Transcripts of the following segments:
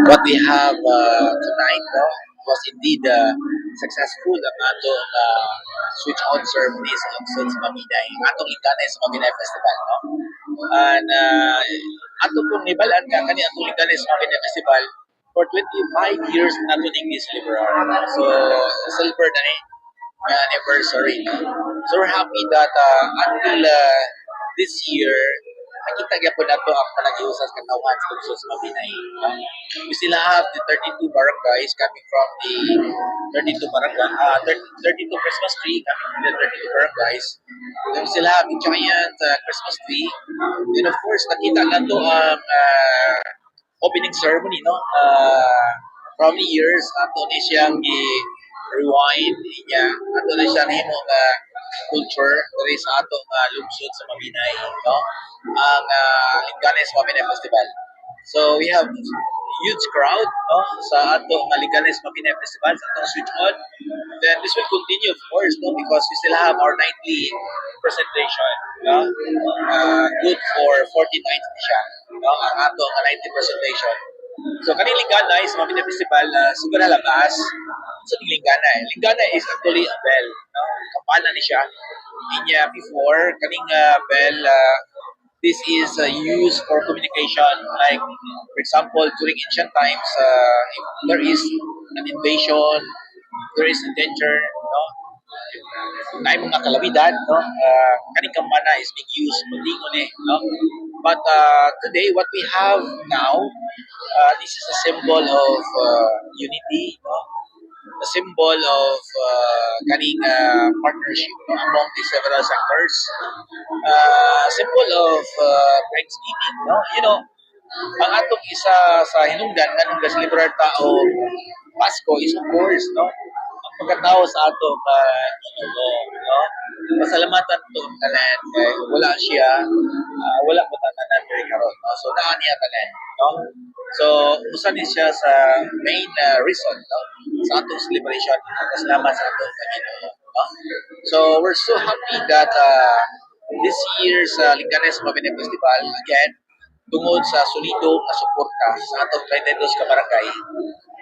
what we have tonight was indeed successful ang atong switch on ceremony sa lungsod sa Maminay. Atong Liganes sa Maminay Festival. No? And atong kung nibalaan ka, kani atong Liganes sa Maminay Festival for 25 years na ito ning celebrar. So, silver na ni anniversary. No? So, we're happy that until this year, nakita niya po na ito ang panagiusas katawan sa lungsod sa Mabinay. We still have the 32 barangays coming from the 32 Christmas tree coming from the 32 barangays. Then we still have the giant Christmas tree. Then of course, nakita na ito ang opening ceremony, no? From the years, ato ni siyang rewind niya, ato ni siyang himo nga culture diri sa ato nga lungsod sa Mabinay, no? Ang Linganes Mabinay Festival. So we have huge crowd, no? Sa ato nga Linganes Mabinay Festival, sa atong switch on. Then this will continue, of course, no? Because we still have our nightly presentation, no? Good for 40 nights na siya, no? Ang ato nga nightly presentation. So kaning Lingana is Mabinay Festival siguro labas. So Lingana, Lingana is actually a bell, no? Kampana ni siya. Inya before kaning bell this is used for communication, like for example during ancient times if there is an invasion, there is a danger, no? Na mga kalabidad, no? Kaning kampana is being used mulingon no? But today what we have now, this is a symbol of unity, no? A symbol of kaning partnership, no? Among the several sectors, symbol of Thanksgiving, no? You know, ang atong isa sa hinungdan nganong gaselebrar tao Pasko is of course, no? Ang pagkatao sa atong no? Pasalamatan to ang tanan kay wala siya, wala po tanan diri karon, no? So naa niya tanan, no? So usa ni siya sa main reason, no? Sa atong celebration, pasalamat sa atong Panginoon, no? So we're so happy that this year's Linganes Mabinay Festival again tungod sa solido nga suporta sa atong 32 ka barangay,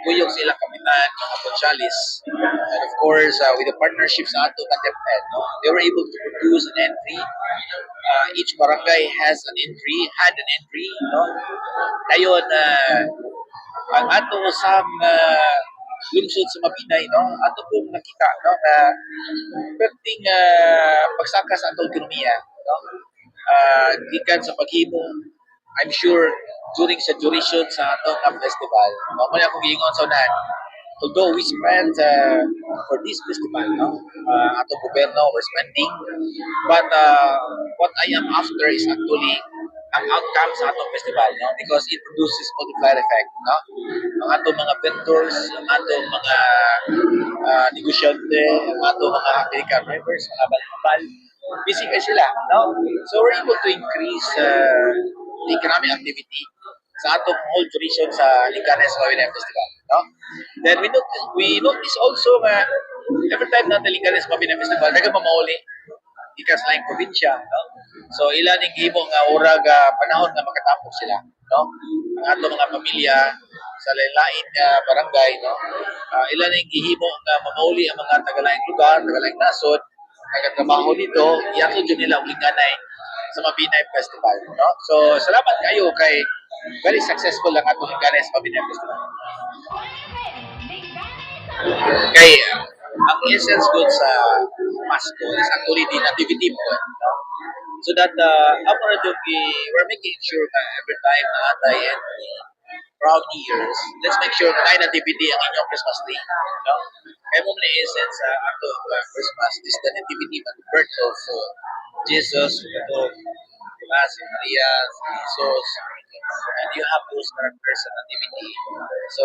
kuyog sa ilang kapitan, mga konsyales, and of course with the partnership sa atong DepEd, no? They were able to produce an entry. Each barangay had an entry, no? Dayon ang ato usang lungsod sa Mabinay, no? Ato pong nakita, no? Na perting pagsaka sa atong ekonomiya, no? Gikan sa paghimo, I'm sure during sa duration sa atong festival, mo na akong giingon sa unahan. Although we spent for this festival, no, atong gobyerno we're spending, but what I am after is actually ang outcome sa atong festival, no, because it produces multiplier effect, no. Ang atong mga vendors, ang atong mga negosyante, ang atong mga American drivers, mga balbal, busy kayo sila, no. So we're able to increase the economic activity sa atong whole duration sa Linganes Mabinay Festival, no? Then we notice also nga every time na Linganes Mabinay Festival, nagmamauli ikas laing probinsya, no? So ilan ning himo nga urag panahon nga makatapos sila, no? Ang atong mga pamilya sa lain-lain nga barangay, no? Ilan ning gihimo nga mamauli ang mga tagalaing lugar, tagalaing nasod, nagatrabaho dito, iatod jud nila og Linganay sa Mabinay Festival, no? So salamat kayo kay very successful ang atong Linganes Mabinay Festival. Kay ang essence good sa Pasko is actually the nativity mo, no? So that ako na we're making sure na every time na atay and proud years, let's make sure na nativity ang inyong Christmas tree, no? Kaya mo na essence sa atong Christmas is the nativity, the birth of Jesus, ito, si Maria, si Jesus, and you have those characters sa nativity. So,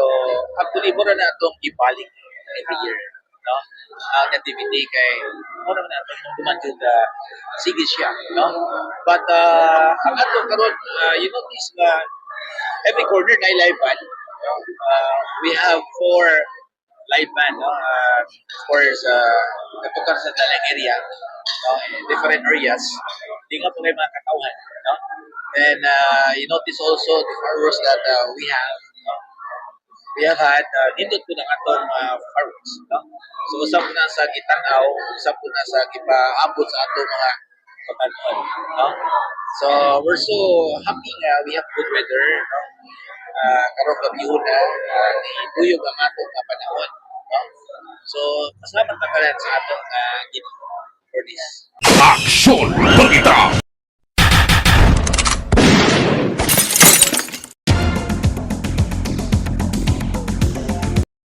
actually, mura na itong ibalik every year, no? Ang nativity kay mura na itong dumanjud sige siya, no? But ang ato karon, you notice na every corner na live band, no? We have 4 live band, no? Of course, natukar sa talang area, no? In different areas. Hindi nga po kayo mga katauhan, no? And you notice also the fireworks that we have, no? we have had nindot po ng atong fireworks, no? So usab na sa gitanaw, usab po na sa gipaabot sa atong mga patanon, no? So we're so happy nga we have good weather, no? Karong gabi na ni buyog ang atong panahon, no? So pasalamat na kalan sa atong Ginoo for this. Aksyon! Balita!